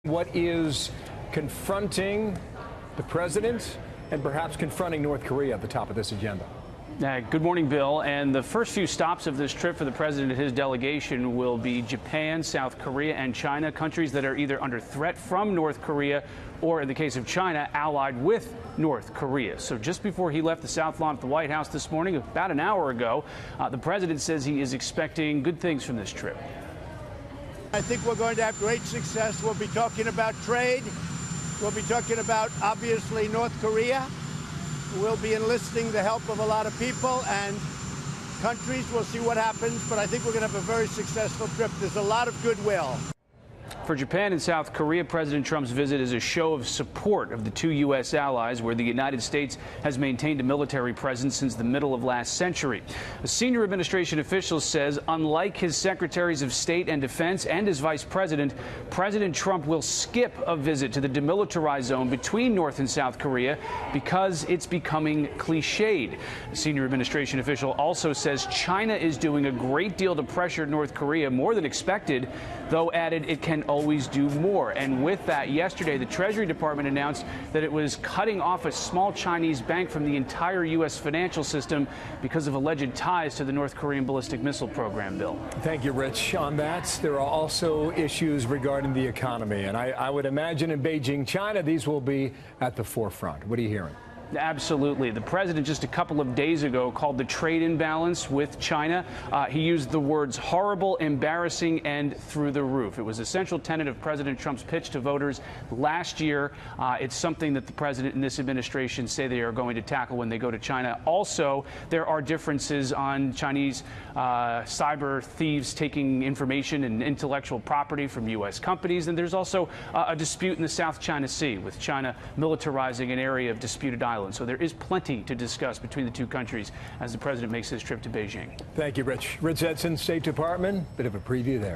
What is confronting the president and perhaps confronting North Korea at the top of this agenda? Good morning, Bill. And the first few stops of this trip for the president and his delegation will be Japan, South Korea, and China, countries that are either under threat from North Korea or, in the case of China, allied with North Korea. So just before he left the South Lawn at the White House this morning, about an hour ago, the president says he is expecting good things from this trip. I think we're going to have great success. We'll be talking about trade. We'll be talking about, obviously, North Korea. We'll be enlisting the help of a lot of people and countries. We'll see what happens, but I think we're going to have a very successful trip. There's a lot of goodwill. For Japan and South Korea, President Trump's visit is a show of support of the two U.S. allies, where the United States has maintained a military presence since the middle of last century. A senior administration official says, unlike his secretaries of state and defense and his vice president, President Trump will skip a visit to the demilitarized zone between North and South Korea because it's becoming cliched. A senior administration official also says China is doing a great deal to pressure North Korea, more than expected, though added it can always do more. And with that, yesterday, the Treasury Department announced that it was cutting off a small Chinese bank from the entire U.S. financial system because of alleged ties to the North Korean ballistic missile program, Bill. Thank you, Rich. On that, there are also issues regarding the economy. And I would imagine in Beijing, China, these will be at the forefront. What are you hearing? Absolutely. The president just a couple of days ago called the trade imbalance with China. He used the words horrible, embarrassing, and through the roof. It was a central tenet of President Trump's pitch to voters last year. It's something that the president and this administration say they are going to tackle when they go to China. Also, there are differences on Chinese cyber thieves taking information and intellectual property from U.S. companies. And there's also a dispute in the South China Sea, with China militarizing an area of disputed islands. So there is plenty to discuss between the two countries as the president makes his trip to Beijing. Thank you, Rich. Rich Edson, State Department. Bit of a preview there.